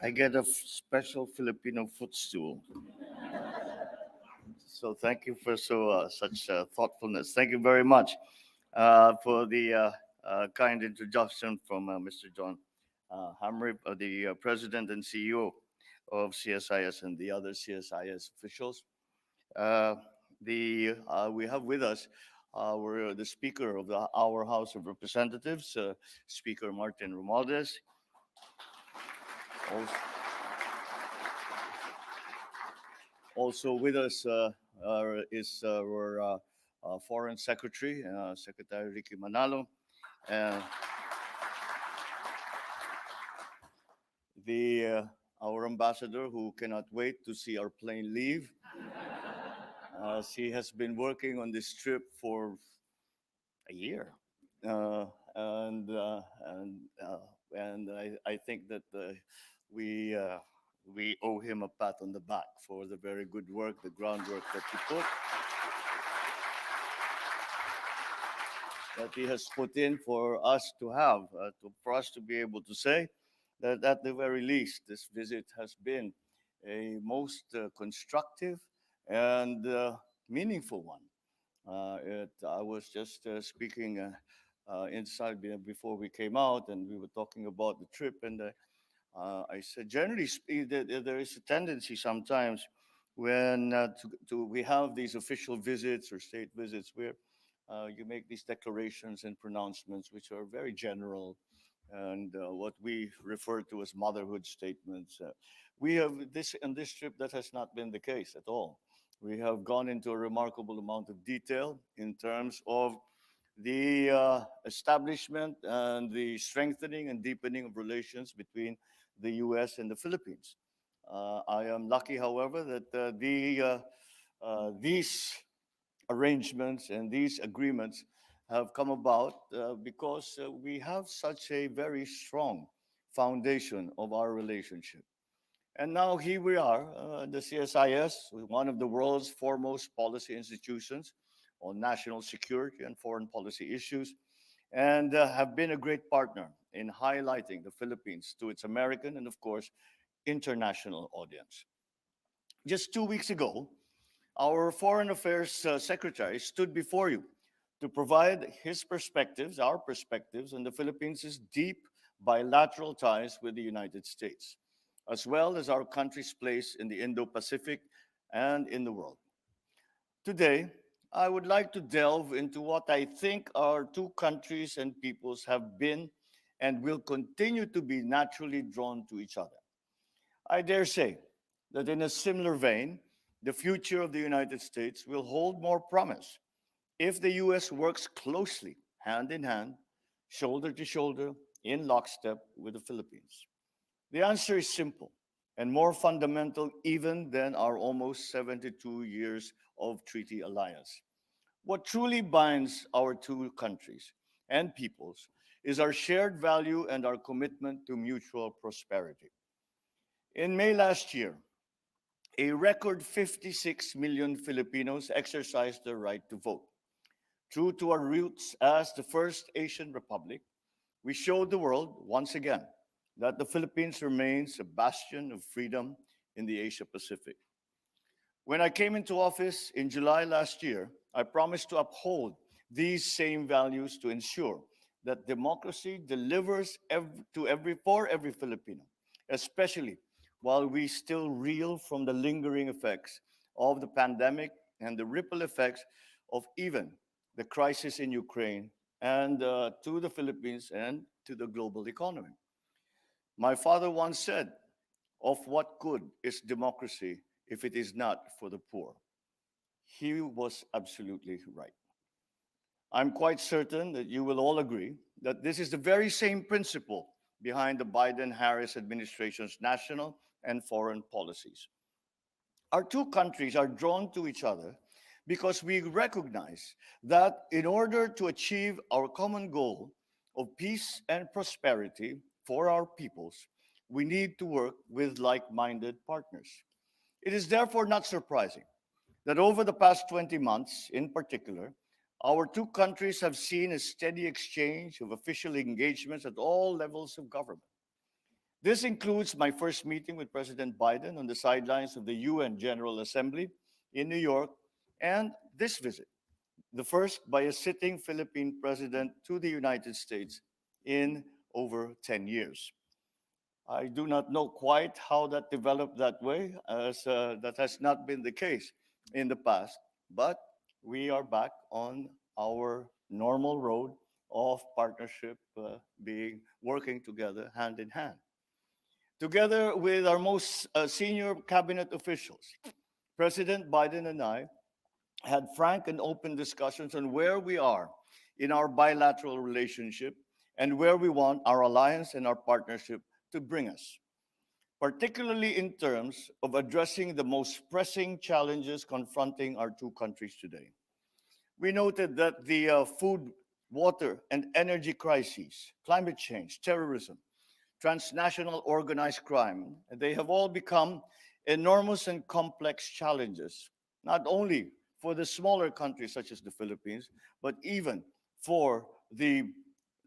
I get a special Filipino footstool. So thank you for such thoughtfulness. Thank you very much for the kind introduction from Mr. John Hamrip, the President and CEO of CSIS and the other CSIS officials. Uh, we have with us the Speaker of our House of Representatives, Speaker Martin Romualdez. Also, also with us is our Foreign Secretary, Secretary Ricky Manalo, and the our ambassador who cannot wait to see our plane leave. She has been working on this trip for a year, uh, and uh, and uh, and I think that we uh, we owe him a pat on the back for the very good work, the groundwork that he has put in for us to have, for us to be able to say that at the very least, this visit has been a most constructive and meaningful one. I was just speaking inside before we came out, and we were talking about the trip, and I said, generally speaking, there is a tendency sometimes when we have these official visits or state visits where you make these declarations and pronouncements which are very general and what we refer to as motherhood statements. We have this on this trip that has not been the case at all. We have gone into a remarkable amount of detail in terms of the establishment and the strengthening and deepening of relations between the U.S. and the Philippines. I am lucky, however, that these arrangements and these agreements have come about because we have such a very strong foundation of our relationship. And now here we are, the CSIS, one of the world's foremost policy institutions on national security and foreign policy issues, and have been a great partner in highlighting the Philippines to its American and, of course, international audience. Just 2 weeks ago, our Foreign Affairs Secretary stood before you to provide his perspectives, our perspectives, on the Philippines' deep bilateral ties with the United States, as well as our country's place in the Indo Pacific and in the world. Today, I would like to delve into what I think our two countries and peoples have been and will continue to be naturally drawn to each other. I dare say that in a similar vein, the future of the United States will hold more promise if the US works closely, hand in hand, shoulder to shoulder, in lockstep with the Philippines. The answer is simple and more fundamental even than our almost 72 years of treaty alliance. What truly binds our two countries and peoples is our shared value and our commitment to mutual prosperity. In May last year, a record 56 million Filipinos exercised their right to vote. True to our roots as the first Asian republic, we showed the world once again that the Philippines remains a bastion of freedom in the Asia Pacific. When I came into office in July last year, I promised to uphold these same values to ensure that democracy delivers for every Filipino, especially while we still reel from the lingering effects of the pandemic and the ripple effects of even the crisis in Ukraine and to the Philippines and to the global economy. My father once said, "Of what good is democracy if it is not for the poor?" He was absolutely right. I'm quite certain that you will all agree that this is the very same principle behind the Biden Harris administration's national and foreign policies. Our two countries are drawn to each other because we recognize that in order to achieve our common goal of peace and prosperity for our peoples, we need to work with like minded partners. It is therefore not surprising that over the past 20 months, in particular, our two countries have seen a steady exchange of official engagements at all levels of government. This includes my first meeting with President Biden on the sidelines of the UN General Assembly in New York, and this visit, the first by a sitting Philippine president to the United States in over 10 years. I do not know quite how that developed that way, as that has not been the case in the past, but we are back on our normal road of partnership, being working together hand in hand. Together with our most senior cabinet officials, President Biden and I had frank and open discussions on where we are in our bilateral relationship and where we want our alliance and our partnership to bring us, particularly in terms of addressing the most pressing challenges confronting our two countries today. We noted that the food, water, and energy crises, climate change, terrorism, transnational organized crime, they have all become enormous and complex challenges, not only for the smaller countries such as the Philippines, but even for the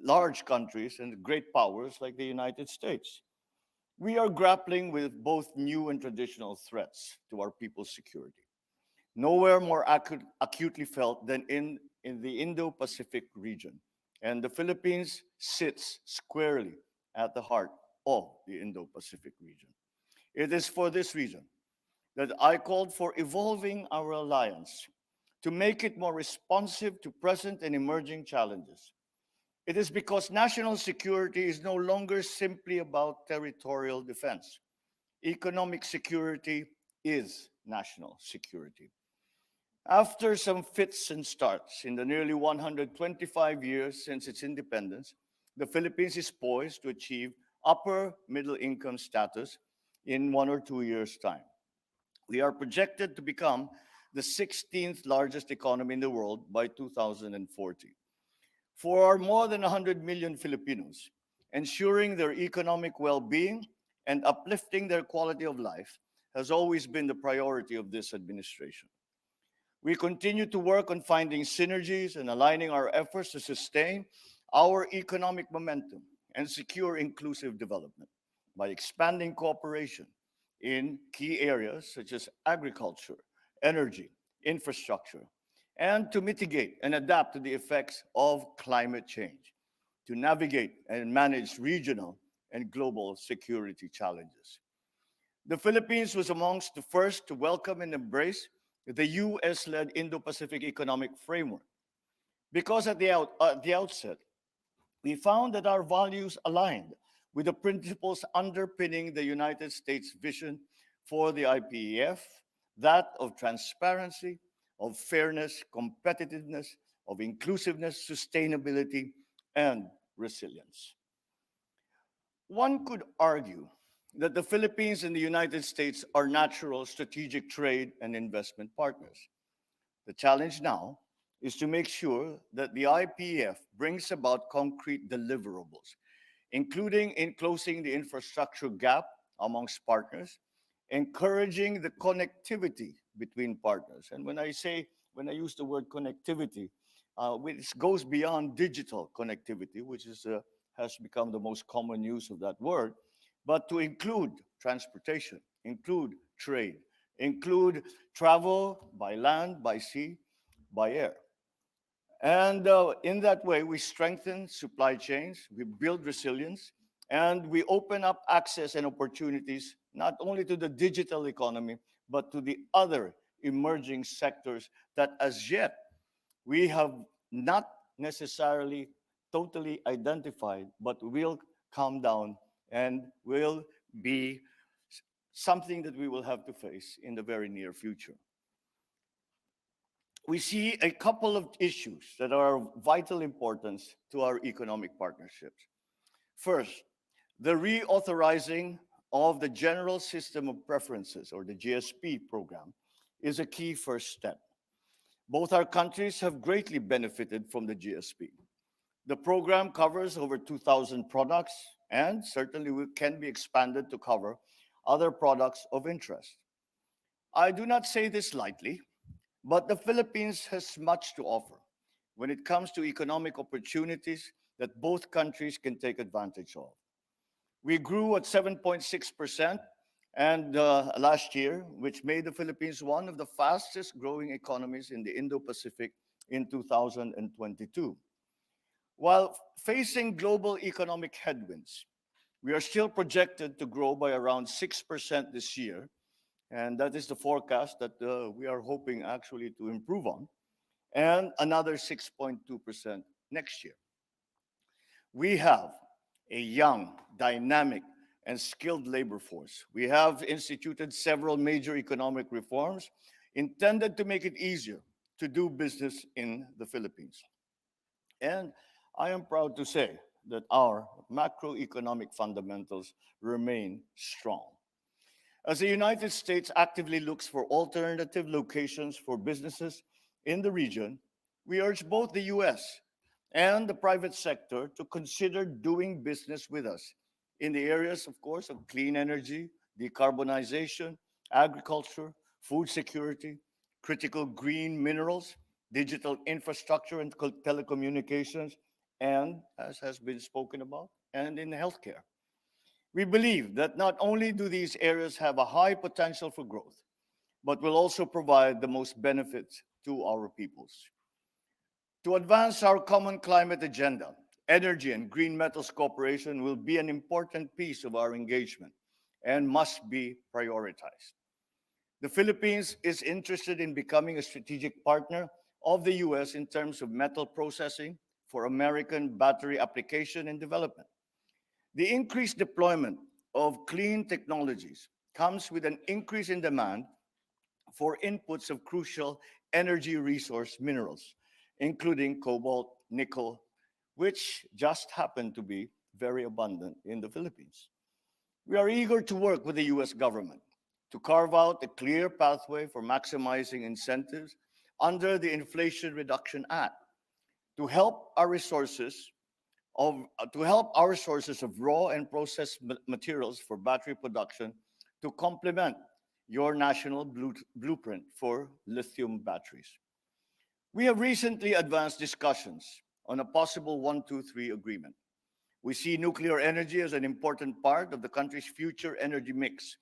large countries and great powers like the United States. We are grappling with both new and traditional threats to our people's security. Nowhere more acutely felt than in the Indo Pacific region. And the Philippines sits squarely at the heart of the Indo Pacific region. It is for this reason that I called for evolving our alliance to make it more responsive to present and emerging challenges. It is because national security is no longer simply about territorial defense. Economic security is national security. After some fits and starts in the nearly 125 years since its independence, the Philippines is poised to achieve upper middle income status in 1 or 2 years' time. We are projected to become the 16th largest economy in the world by 2040. For our more than 100 million Filipinos, ensuring their economic well being and uplifting their quality of life has always been the priority of this administration. We continue to work on finding synergies and aligning our efforts to sustain our economic momentum and secure inclusive development by expanding cooperation in key areas such as agriculture, energy, infrastructure, and to mitigate and adapt to the effects of climate change, to navigate and manage regional and global security challenges. The Philippines was amongst the first to welcome and embrace the US led Indo Pacific Economic Framework because at the outset, we found that our values aligned with the principles underpinning the United States vision for the IPEF, that of transparency, of fairness, competitiveness, of inclusiveness, sustainability, and resilience. One could argue that the Philippines and the United States are natural strategic trade and investment partners. The challenge now is to make sure that the IPF brings about concrete deliverables, including in closing the infrastructure gap amongst partners, encouraging the connectivity between partners. And when I use the word connectivity, it goes beyond digital connectivity, which has become the most common use of that word, but to include transportation, include trade, include travel by land, by sea, by air. And in that way, we strengthen supply chains, we build resilience, and we open up access and opportunities not only to the digital economy, but to the other emerging sectors that as yet we have not necessarily totally identified, but will come down and will be something that we will have to face in the very near future. We see a couple of issues that are of vital importance to our economic partnerships. First, the reauthorizing of the General System of Preferences, or the GSP program, is a key first step. Both our countries have greatly benefited from the GSP. The program covers over 2,000 products and certainly can be expanded to cover other products of interest. I do not say this lightly, but the Philippines has much to offer when it comes to economic opportunities that both countries can take advantage of. We grew at 7.6% and last year, which made the Philippines one of the fastest growing economies in the Indo-Pacific in 2022. While facing global economic headwinds, we are still projected to grow by around 6% this year, and that is the forecast that we are hoping actually to improve on, and another 6.2% next year. We have a young, dynamic, and skilled labor force. We have instituted several major economic reforms intended to make it easier to do business in the Philippines. And I am proud to say that our macroeconomic fundamentals remain strong. As the United States actively looks for alternative locations for businesses in the region, we urge both the US and the private sector to consider doing business with us in the areas, of course, of clean energy, decarbonization, agriculture, food security, critical green minerals, digital infrastructure and telecommunications, and, as has been spoken about, and in healthcare. We believe that not only do these areas have a high potential for growth, but will also provide the most benefits to our peoples. To advance our common climate agenda, energy and green metals cooperation will be an important piece of our engagement and must be prioritized. The Philippines is interested in becoming a strategic partner of the US in terms of metal processing for American battery application and development. The increased deployment of clean technologies comes with an increase in demand for inputs of crucial energy resource minerals, including cobalt, nickel, which just happen to be very abundant in the Philippines. We are eager to work with the US government to carve out a clear pathway for maximizing incentives under the Inflation Reduction Act to help our resources of raw and processed materials for battery production to complement your national blueprint for lithium batteries. We have recently advanced discussions on a possible 123 agreement. We see nuclear energy as an important part of the country's future energy mix,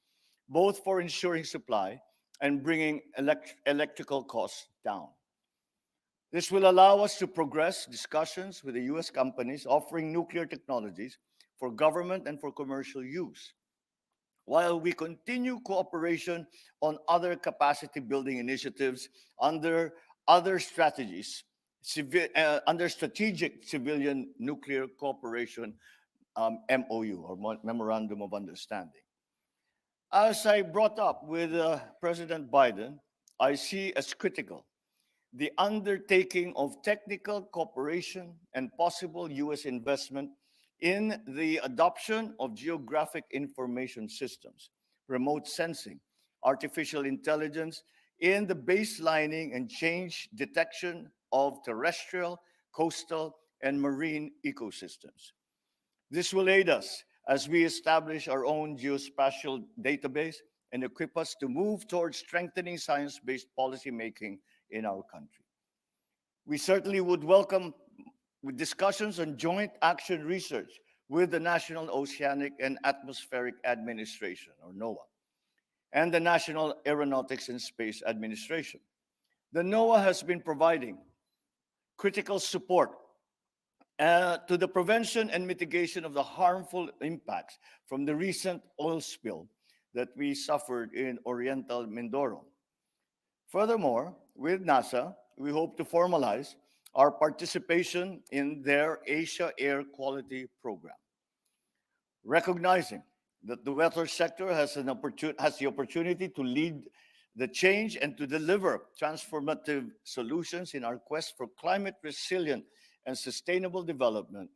both for ensuring supply and bringing electrical costs down. This will allow us to progress discussions with the US companies offering nuclear technologies for government and for commercial use, while we continue cooperation on other capacity building initiatives under other strategies, under Strategic Civilian Nuclear Cooperation MOU, or Memorandum of Understanding. As I brought up with President Biden, I see as critical the undertaking of technical cooperation and possible US investment in the adoption of geographic information systems, remote sensing, artificial intelligence, in the baselining and change detection of terrestrial, coastal, and marine ecosystems. This will aid us as we establish our own geospatial database and equip us to move towards strengthening science-based policy making in our country. We certainly would welcome discussions on joint action research with the National Oceanic and Atmospheric Administration, or NOAA, and the National Aeronautics and Space Administration. The NOAA has been providing critical support to the prevention and mitigation of the harmful impacts from the recent oil spill that we suffered in Oriental Mindoro. Furthermore, with NASA, we hope to formalize our participation in their Asia Air Quality Program. Recognizing that the weather sector has the opportunity to lead the change and to deliver transformative solutions in our quest for climate resilient and sustainable development,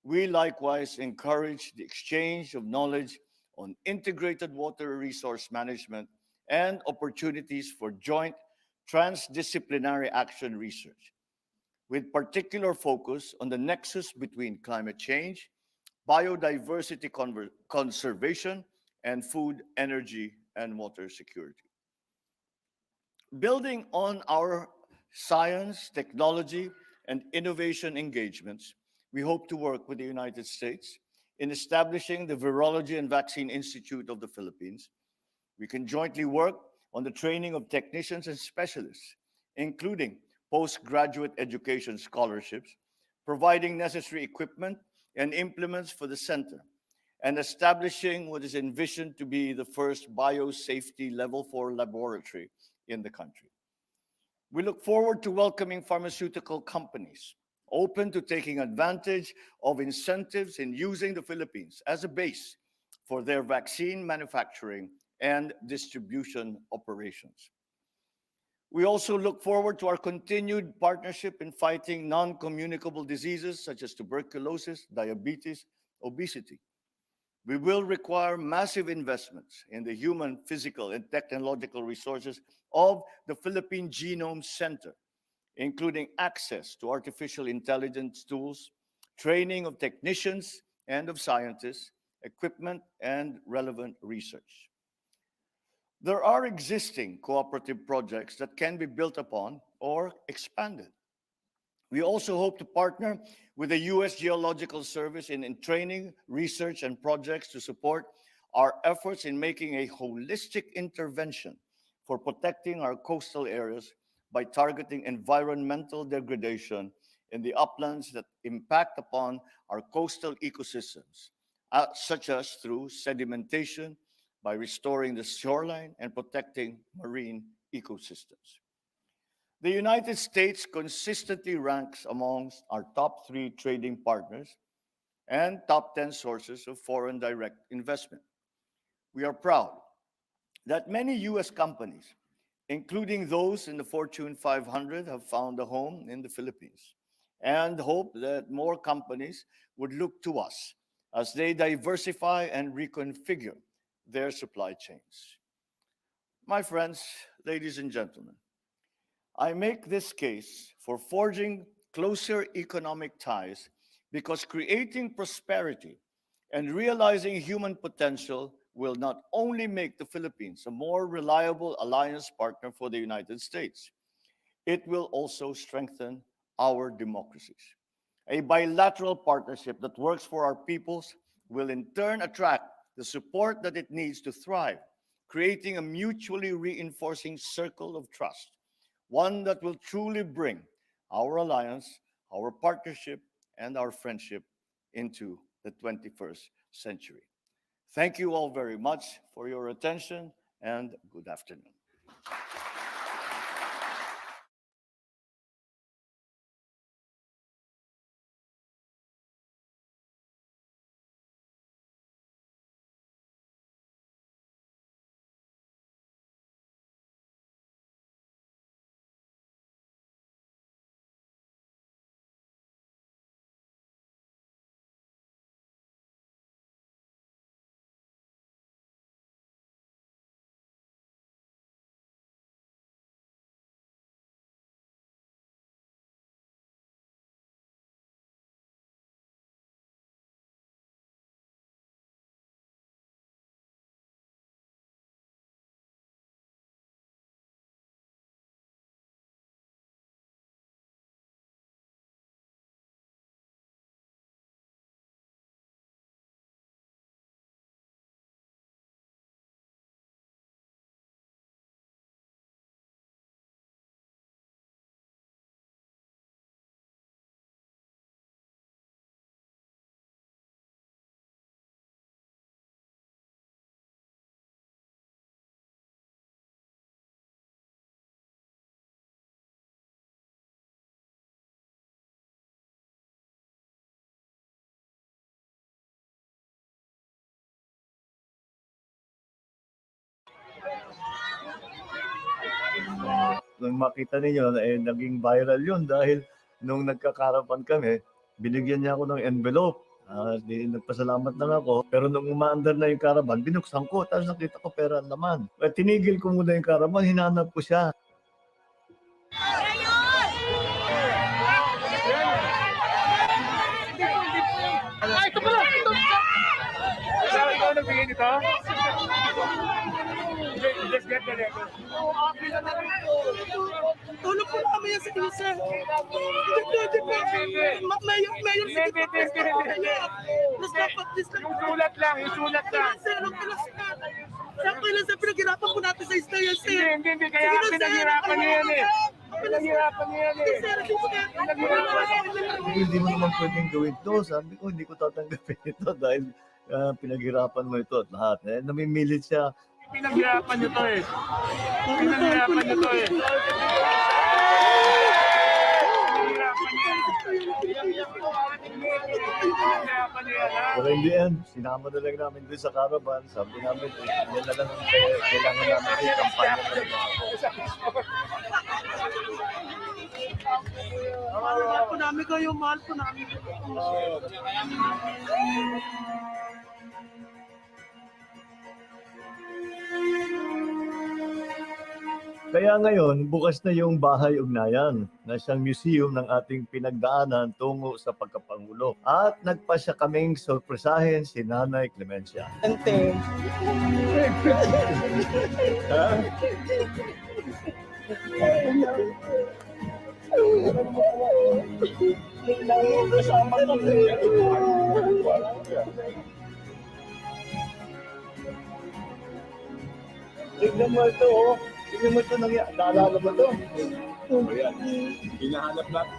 we likewise encourage the exchange of knowledge on integrated water resource management and opportunities for joint transdisciplinary action research, with particular focus on the nexus between climate change, biodiversity conservation, and food, energy, and water security. Building on our science, technology, and innovation engagements, we hope to work with the United States in establishing the Virology and Vaccine Institute of the Philippines. We can jointly work on the training of technicians and specialists, including postgraduate education scholarships, providing necessary equipment and implements for the center, and establishing what is envisioned to be the first biosafety level 4 laboratory in the country. We look forward to welcoming pharmaceutical companies open to taking advantage of incentives in using the Philippines as a base for their vaccine manufacturing and distribution operations. We also look forward to our continued partnership in fighting non-communicable diseases such as tuberculosis, diabetes, obesity. We will require massive investments in the human, physical, and technological resources of the Philippine Genome Center, including access to artificial intelligence tools, training of technicians and of scientists, equipment, and relevant research. There are existing cooperative projects that can be built upon or expanded. We also hope to partner with the U.S. Geological Service in training, research, and projects to support our efforts in making a holistic intervention for protecting our coastal areas by targeting environmental degradation in the uplands that impact upon our coastal ecosystems, such as through sedimentation, by restoring the shoreline and protecting marine ecosystems. The United States consistently ranks amongst our top 3 trading partners and top 10 sources of foreign direct investment. We are proud that many U.S. companies, including those in the Fortune 500, have found a home in the Philippines, and hope that more companies would look to us as they diversify and reconfigure their supply chains. My friends, ladies and gentlemen, I make this case for forging closer economic ties because creating prosperity and realizing human potential will not only make the Philippines a more reliable alliance partner for the United States, it will also strengthen our democracies. A bilateral partnership that works for our peoples will in turn attract the support that it needs to thrive, creating a mutually reinforcing circle of trust, one that will truly bring our alliance, our partnership, and our friendship into the 21st century. Thank you all very much for your attention, and good afternoon. Nung makita ninyo, naging viral yun dahil nung nagkakarapan kami, binigyan niya ako ng envelope. Nagpasalamat lang ako. Pero nung umaandar na yung caravan, binuksan ko. Tapos nakita ko pera ang laman. Tinigil ko muna yung caravan, hinanap ko siya. Ito pala! Ito! Ikaw nagbigay nito? Just Tulog po namin yan sa isa. Depende po. Mayor, sige po. Mas dapat this lang. Isulat lang. Sakto lang sa pinaghirapan po natin sa istorya, sir. Hindi. Kaya pinaghirapan niya yan eh. Hindi mo naman pwedeng gawin to. Sabi ko, hindi ko tatanggapin ito dahil pinaghirapan mo ito at lahat. Namimilit siya. Pinaghirapan niyo to eh. Pinaghirapan niyo to eh. Pero in the end, sinama na lang namin doon sa caravan. Sabi namin, yan na lang ang kailangan namin yung kampanya na lang. Mahal po namin kayo, mahal po namin. Kaya ngayon, bukas na yung bahay ugnayan na siyang museum ng ating pinagdaanan tungo sa pagkapangulo. At nagpasya kaming sorpresahin si Nanay Clemencia. Ante. Ha? Tignan mo ito, oh. Tignan mo ito, naalala mo ito? Ayan. Hinahanap natin.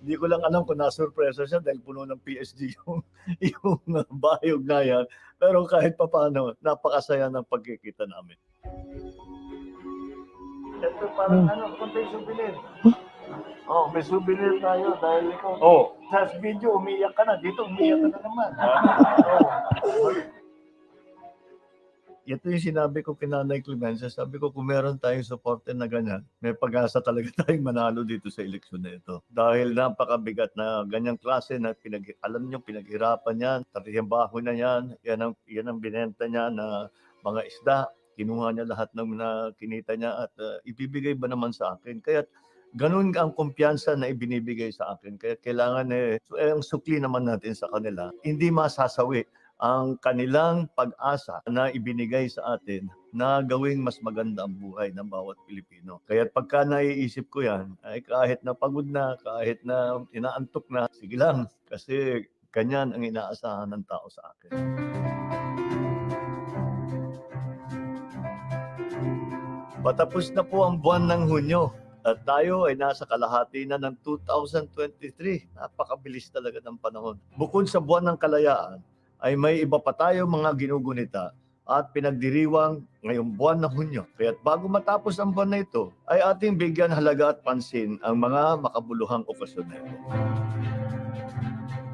Hindi ko lang alam kung nasurpresa siya dahil puno ng PSG yung bahay ugnayan. Pero kahit papaano, napakasaya ng pagkikita namin. Ito parang konti souvenir. Oh, may souvenir tayo dahil ikaw. Oh. Sa video, umiiyak ka na. Dito, umiiyak ka na naman. Ito yung sinabi ko kay Nanay Clemencia. Sabi ko, kung meron tayong supporter na ganyan, may pag-asa talaga tayong manalo dito sa eleksyon na ito. Dahil napakabigat na ganyang klase na alam niyo, pinaghirapan yan, tarihambaho na yan, yan ang binenta niya na mga isda. Kinuha niya lahat ng kinita niya at ibibigay ba naman sa akin? Kaya ganun ang kumpiyansa na ibinibigay sa akin. Kaya kailangan ang sukli naman natin sa kanila, hindi masasawi ang kanilang pag-asa na ibinigay sa atin na gawing mas maganda ang buhay ng bawat Pilipino. Kaya pagka naiisip ko yan, ay kahit na pagod na, kahit na inaantok na, sige lang. Kasi ganyan ang inaasahan ng tao sa akin. Patapos na po ang buwan ng Hunyo. At tayo ay nasa kalahati na ng 2023. Napakabilis talaga ng panahon. Bukod sa buwan ng kalayaan, ay may iba pa tayo mga ginugunita at pinagdiriwang ngayong buwan ng Hunyo. Kaya't bago matapos ang buwan na ito, ay ating bigyan halaga at pansin ang mga makabuluhang okasyon na ito.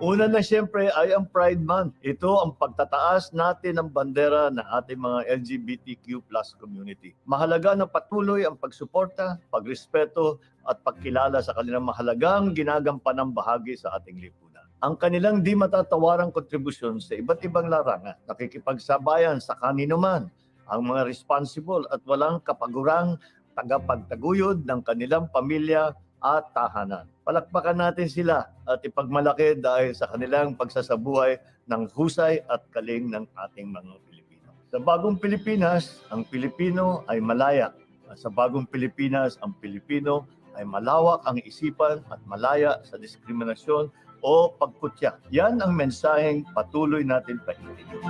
Una na siyempre ay ang Pride Month. Ito ang pagtataas natin ng bandera ng ating mga LGBTQ+ community. Mahalaga na patuloy ang pagsuporta, pagrespeto at pagkilala sa kanilang mahalagang ginagampanan bahagi sa ating lipunan. Ang kanilang di matatawarang kontribusyon sa iba't ibang larangan, nakikipagsabayan sa kanino man, ang mga responsible at walang kapagurang tagapagtaguyod ng kanilang pamilya at tahanan. Palakpakan natin sila at ipagmalaki dahil sa kanilang pagsasabuhay ng husay at galing ng ating mga Pilipino. Sa bagong Pilipinas, ang Pilipino ay malaya. Sa bagong Pilipinas, ang Pilipino ay malawak ang isipan at malaya sa diskriminasyon o pagkutya. Yan ang mensaheng patuloy natin paigtingin.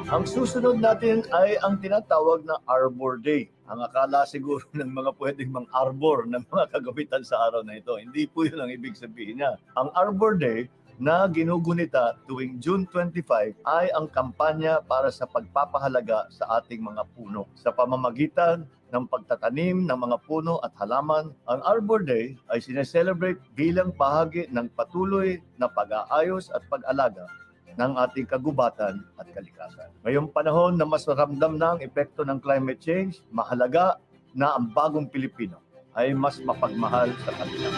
Ang susunod natin ay ang tinatawag na Arbor Day. Ang akala siguro ng mga pwedeng mang-arbor ng mga kagamitan sa araw na ito. Hindi po yun ang ibig sabihin niya. Ang Arbor Day na ginugunita tuwing June 25 ay ang kampanya para sa pagpapahalaga sa ating mga puno. Sa pamamagitan ng pagtatanim ng mga puno at halaman, ang Arbor Day ay sineselebrate bilang bahagi ng patuloy na pag-aayos at pag-alaga ng ating kagubatan at kalikasan. Ngayong panahon na mas maramdam na ang epekto ng climate change, mahalaga na ang bagong Pilipino ay mas mapagmahal sa kanilang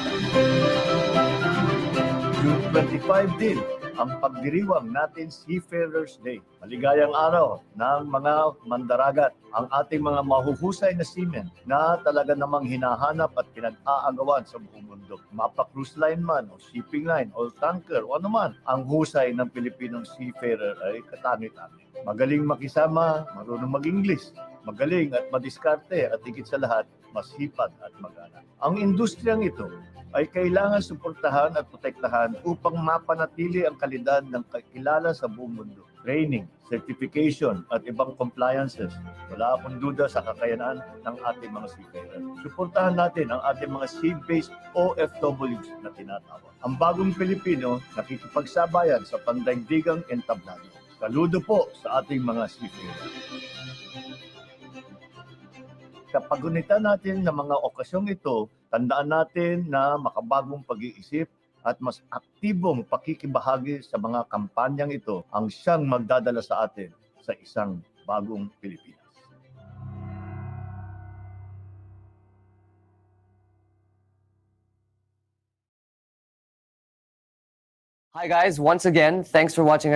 June 25 din ang pagdiriwang natin Seafarers Day. Maligayang araw ng mga mandaragat, ang ating mga mahuhusay na seamen na talaga namang hinahanap at pinag-aagawan sa buong mundo. Mapa cruise line man o shipping line o tanker o anuman, ang husay ng Pilipinong seafarer ay katangi-tangi. Magaling makisama, marunong mag-English, magaling at madiskarte at higit sa lahat, masipag at magana. Ang industriyang ito ay kailangan suportahan at protektahan upang mapanatili ang kalidad ng kakilala sa buong mundo. Training, certification at ibang compliances. Wala akong duda sa kakayanan ng ating mga seafarers. Suportahan natin ang ating mga sea-based OFWs na tinatawag. Ang bagong Pilipino nakikipagsabayan sa pandaigdigang entablado. Saludo po sa ating mga seafarers. Kapag gunita natin ng mga okasyong ito, tandaan natin na makabagong pag-iisip at mas aktibong pakikibahagi sa mga kampanyang ito ang siyang magdadala sa atin sa isang bagong Pilipinas. Hi guys, once again, thanks for watching.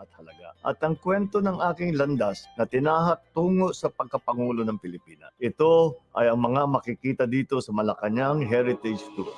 At halaga. At ang kwento ng aking landas na tinahak tungo sa pagkapangulo ng Pilipinas. Ito ay ang mga makikita dito sa Malacanang Heritage Tour.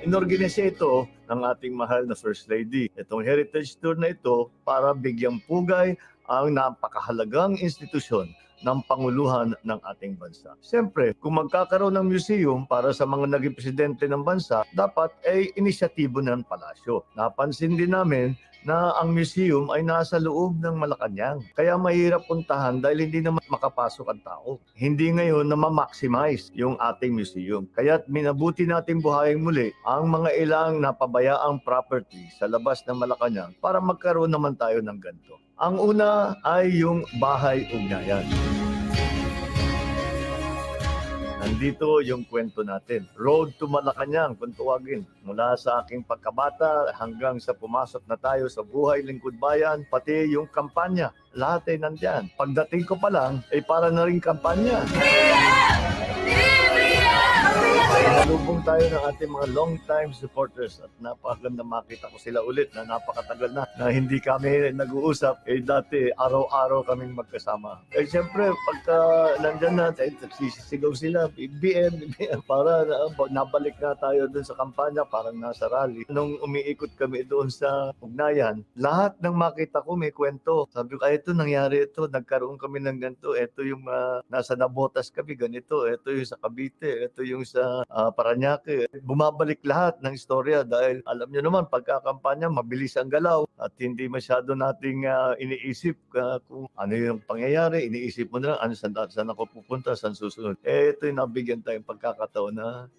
Inorganisa ito ng ating mahal na First Lady. Itong Heritage Tour na ito para bigyang pugay ang napakahalagang institusyon ng panguluhan ng ating bansa. Siyempre, kung magkakaroon ng museum para sa mga naging presidente ng bansa, dapat ay inisyatibo ng palasyo. Napansin din namin na ang museum ay nasa loob ng Malacanang. Kaya mahirap puntahan dahil hindi naman makapasok ang tao. Hindi ngayon na ma-maximize yung ating museum. Kaya minabuti natin buhayin muli ang mga ilang napabayaang property sa labas ng Malacanang para magkaroon naman tayo ng ganito. Ang una ay yung bahay ugnayan. Nandito yung kwento natin. Road to Malacanang, kung tuwagin. Mula sa aking pagkabata hanggang sa pumasok na tayo sa buhay lingkod bayan, pati yung kampanya. Lahat ay nandyan. Pagdating ko pa lang, ay para na rin kampanya. Nalubong tayo ng ating mga long-time supporters at napakaganda makita ko sila ulit na napakatagal na hindi kami nag-uusap. Dati araw-araw kaming magkasama. Siyempre, pagka nandyan na, nagsisigaw sila, Pbbm, para nabalik na tayo dun sa kampanya, parang nasa rally. Nung umiikot kami doon sa ugnayan, lahat ng makita ko may kwento. Sabi ko, ito nangyari ito, nagkaroon kami ng ganito, ito yung nasa Nabotas kami, ganito, ito yung sa Cavite, ito yung sa Paranaque. Bumabalik lahat ng istorya dahil alam nyo naman, pagkakampanya, mabilis ang galaw at hindi masyado nating iniisip kung ano yung pangyayari. Iniisip mo na lang, saan ako pupunta, saan susunod. Ito yung nabigyan tayong pagkakataon na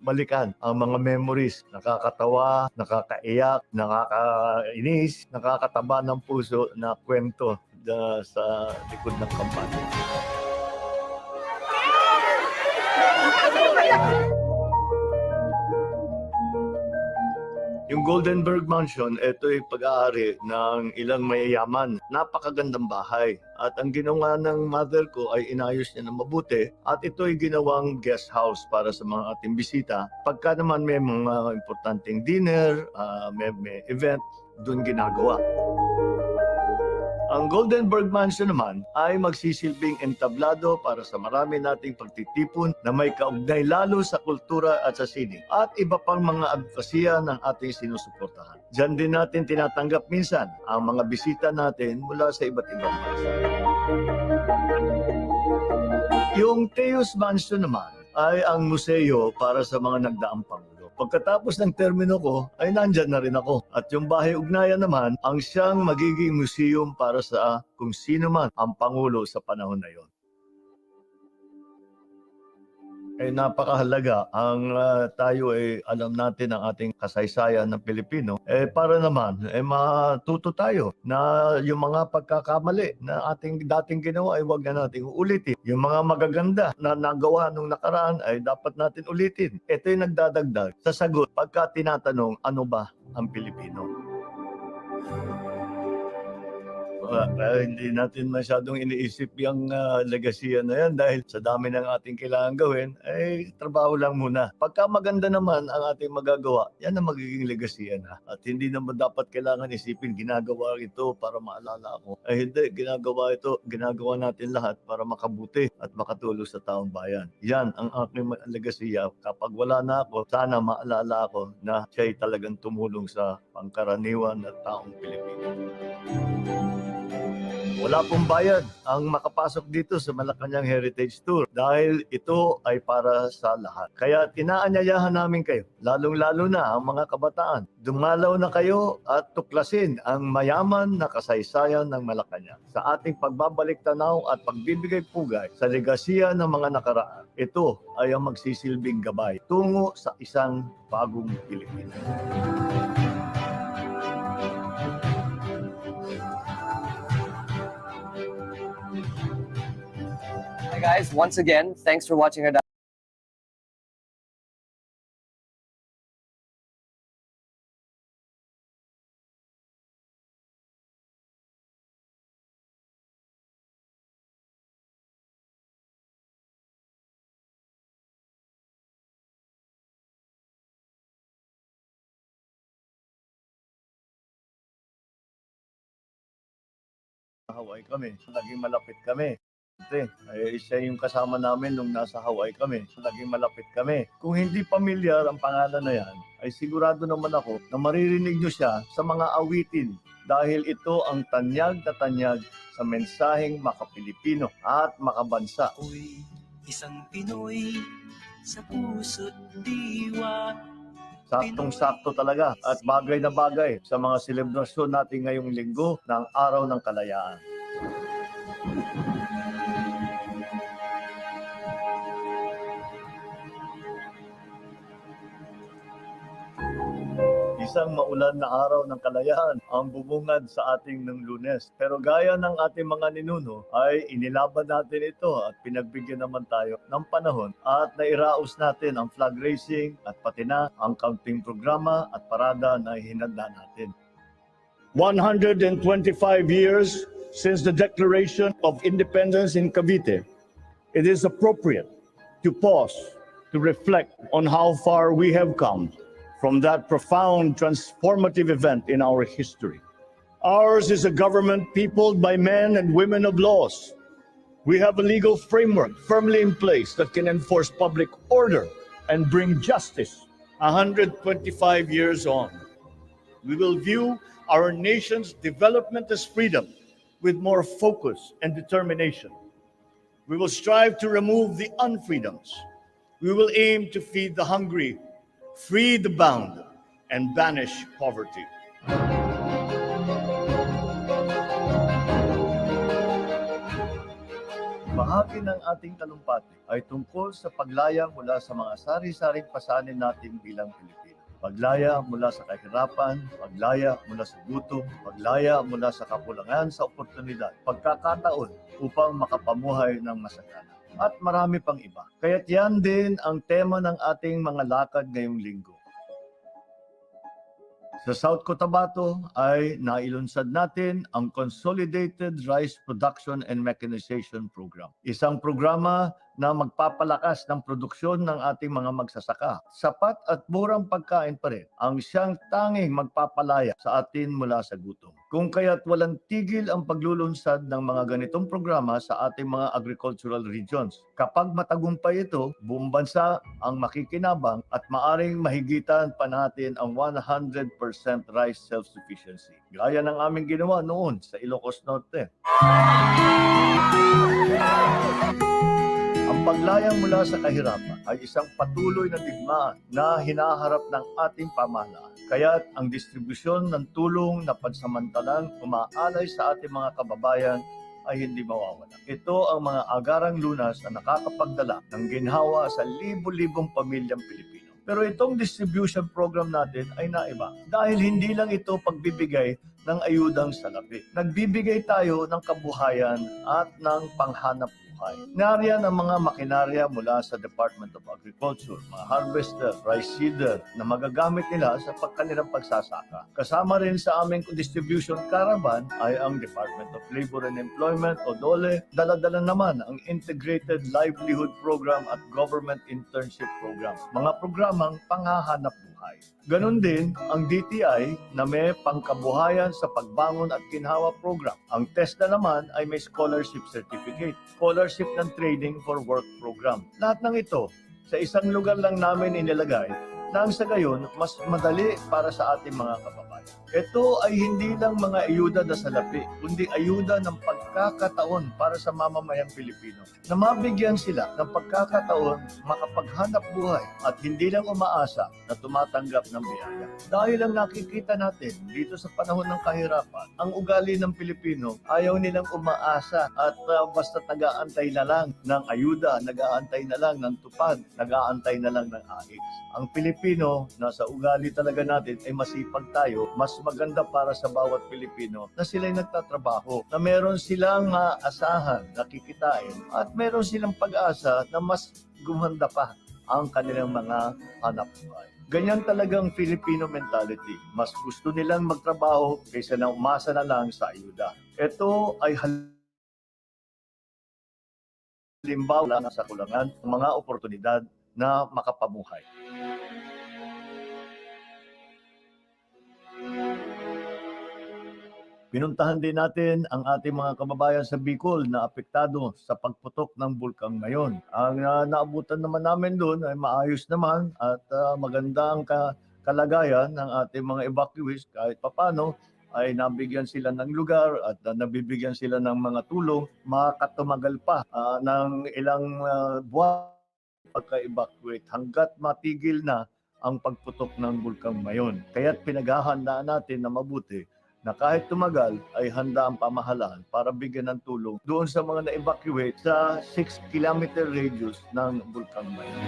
balikan ang mga memories. Nakakatawa, nakakaiyak, nakakainis, nakakataba ng puso na kwento sa likod ng kampanya. Yung Goldenberg Mansion, ito ay pag-aari ng ilang mayayaman. Napakagandang bahay. At ang ginawa ng mother ko ay inayos niya ng mabuti. At ito ay ginawang guest house para sa mga ating bisita. Pagka naman may mga importanteng dinner, may event, doon ginagawa. Ang Goldenberg Mansion naman ay magsisilbing entablado para sa marami nating pagtitipon na may kaugnay lalo sa kultura at sa sining at iba pang mga advokasya ng ating sinusuportahan. Diyan din natin tinatanggap minsan ang mga bisita natin mula sa iba't ibang bansa. Yung Teos Mansion naman ay ang museo para sa mga nagdaang Pangulo. Pagkatapos ng termino ko, ay nandyan na rin ako. At yung bahay ugnayan naman, ang siyang magiging museum para sa kung sino man ang Pangulo sa panahon na yon. ay napakahalaga ang tayo ay alam natin ang ating kasaysayan ng Pilipino para naman matuto tayo na yung mga pagkakamali na ating dating ginawa ay huwag na nating ulitin. Yung mga magaganda na nagawa nung nakaraan ay dapat natin ulitin. Ito yung nagdadagdag sa sagot pagka tinatanong ano ba ang Pilipino. Hindi natin masyadong iniisip yung legasiya na yan dahil sa dami ng ating kailangan gawin, ay trabaho lang muna. Pagka maganda naman ang ating magagawa, yan ang magiging legasiya na. At hindi naman dapat kailangan isipin, ginagawa ito para maalala ako. Ay hindi, ginagawa natin lahat para makabuti at makatulong sa taong bayan. Yan ang aking legasiya. Kapag wala na ako, sana maalala ako na siya'y talagang tumulong sa pangkaraniwan at taong Pilipino. Wala pong bayad ang makapasok dito sa Malacanang Heritage Tour dahil ito ay para sa lahat. Kaya inaanyayahan namin kayo, lalong-lalo na ang mga kabataan. Dumalaw na kayo at tuklasin ang mayaman na kasaysayan ng Malacanang. Sa ating pagbabalik tanaw at pagbibigay pugay sa legasiya ng mga nakaraan, ito ay ang magsisilbing gabay tungo sa isang bagong Pilipinas. Hi guys, once again, thanks for watching our Hawaii kami. Naging malapit kami. Siya yung kasama namin nung nasa Hawaii kami. Naging malapit kami. Kung hindi pamilyar ang pangalan na yan, ay sigurado naman ako na maririnig nyo siya sa mga awitin dahil ito ang tanyag na tanyag sa mensaheng makapilipino at makabansa. Ako'y isang Pinoy sa puso't diwa. Saktong-sakto talaga at bagay na bagay sa mga selebrasyon natin ngayong linggo ng Araw ng Kalayaan. Isang maulan na araw ng kalayaan ang bumungad sa ating ng Lunes. Pero gaya ng ating mga ninuno ay inilaban natin ito at pinagbigyan naman tayo ng panahon at nairaos natin ang flag raising at pati na ang counting programa at parada na hinanda natin. 125 years since the Declaration of Independence in Cavite, it is appropriate to pause to reflect on how far we have come from that profound transformative event in our history. Ours is a government peopled by men and women of laws. We have a legal framework firmly in place that can enforce public order and bring justice. 125 years on, we will view our nation's development as freedom with more focus and determination. We will strive to remove the unfreedoms. We will aim to feed the hungry, free the bound, and banish poverty. Bahagi ng ating talumpati ay tungkol sa paglaya mula sa mga sari-saring pasanin natin bilang Pilipino. Paglaya mula sa kahirapan, paglaya mula sa gutom, paglaya mula sa kakulangan sa oportunidad, pagkakataon upang makapamuhay ng masagana. At marami pang iba. Kaya't yan din ang tema ng ating mga lakad ngayong linggo. Sa South Cotabato ay nailunsad natin ang Consolidated Rice Production and Mechanization Program. Isang programa na magpapalakas ng produksyon ng ating mga magsasaka. Sapat at murang pagkain pa rin ang siyang tanging magpapalaya sa atin mula sa gutom. Kung kaya't walang tigil ang paglulunsad ng mga ganitong programa sa ating mga agricultural regions. Kapag matagumpay ito, buong bansa ang makikinabang at maaring mahigitan pa natin ang 100% rice self-sufficiency. Gaya ng aming ginawa noon sa Ilocos Norte. Ang paglayang mula sa kahirapan ay isang patuloy na digmaan na hinaharap ng ating pamahalaan. Kaya't ang distribusyon ng tulong na pansamantalang umaalay sa ating mga kababayan ay hindi mawawala. Ito ang mga agarang lunas na nakakapagdala ng ginhawa sa libo-libong pamilyang Pilipino. Pero itong distribution program natin ay naiba dahil hindi lang ito pagbibigay ng ayudang salapi. Nagbibigay tayo ng kabuhayan at ng panghanap buhay. Nariyan ang mga makinarya mula sa Department of Agriculture, mga harvester, rice seeder na magagamit nila sa kanilang pagsasaka. Kasama rin sa aming distribution caravan ay ang Department of Labor and Employment o DOLE. Dala-dala naman ang Integrated Livelihood Program at Government Internship Program, mga programang panghahanap buhay. Ganon din ang DTI na may pangkabuhayan sa pagbangon at ginhawa program. Ang TESDA naman ay may scholarship certificate, scholarship ng training for work program. Lahat ng ito sa isang lugar lang namin inilagay nang sa gayon mas madali para sa ating mga kababayan. Ito ay hindi lang mga ayuda na salapi, kundi ayuda ng pagkakataon para sa mamamayang Pilipino na mabigyan sila ng pagkakataon makapaghanap buhay at hindi lang umaasa na tumatanggap ng biyaya. Dahil ang nakikita natin dito sa panahon ng kahirapan, ang ugali ng Pilipino ayaw nilang umaasa at basta nag-aantay na lang ng ayuda, nag-aantay na lang ng tupad, nag-aantay na lang ng AIX. Ang Pilipino, nasa ugali talaga natin ay masipag tayo, mas maganda para sa bawat Pilipino na sila'y nagtatrabaho, na meron silang asahan, nakikitain, at meron silang pag-asa na mas gumanda pa ang kanilang mga hanap buhay. Ganyan talagang Filipino mentality. Mas gusto nilang magtrabaho kaysa na umasa na lang sa ayuda. Ito ay halimbawa na sa kulangan ng mga oportunidad na makapamuhay. Pinuntahan din natin ang ating mga kababayan sa Bicol na apektado sa pagputok ng bulkang ngayon. Ang naabutan naman namin doon ay maayos naman at maganda ang kalagayan ng ating mga evacuees. Kahit papano ay nabigyan sila ng lugar at nabibigyan sila ng mga tulong, makatumagal pa ng ilang buwan pagka-evacuate hanggat matigil na ang pagputok ng bulkang Mayon. Kaya't pinaghahandaan natin na mabuti na kahit tumagal ay handa ang pamahalaan para bigyan ng tulong doon sa mga na-evacuate sa 6-kilometer radius ng bulkang Mayon.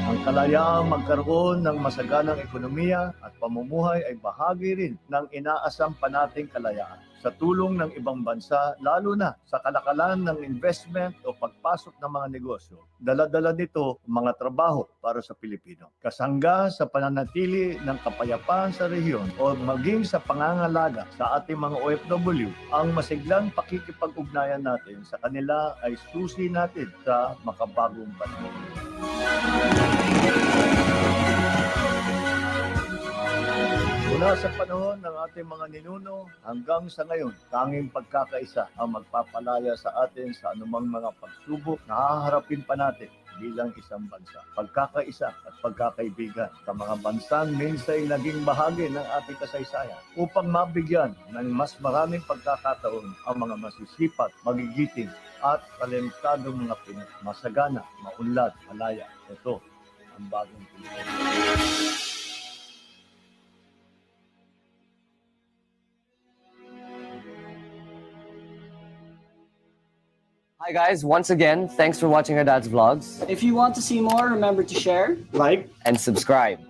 Ang kalayaang magkaroon ng masaganang ekonomiya at pamumuhay ay bahagi rin ng inaasam pa nating kalayaan sa tulong ng ibang bansa, lalo na sa kalakalan ng investment o pagpasok ng mga negosyo. Dala-dala nito mga trabaho para sa Pilipino. Kasangga sa pananatili ng kapayapaan sa rehiyon o maging sa pangangalaga sa ating mga OFW, ang masiglang pakikipag-ugnayan natin sa kanila ay susi natin sa makabagong panahon. Mula sa panahon ng ating mga ninuno hanggang sa ngayon, tanging pagkakaisa ang magpapalaya sa atin sa anumang mga pagsubok na haharapin pa natin bilang isang bansa. Pagkakaisa at pagkakaibigan sa mga bansang minsay naging bahagi ng ating kasaysayan upang mabigyan ng mas maraming pagkakataon ang mga masisipag, magigiting at talentadong mga Pinoy. Masagana, maunlad, malaya. Ito ang bagong Pilipinas. Hi guys, once again, thanks for watching our dad's vlogs If you want to see more, remember to share, Like, and subscribe.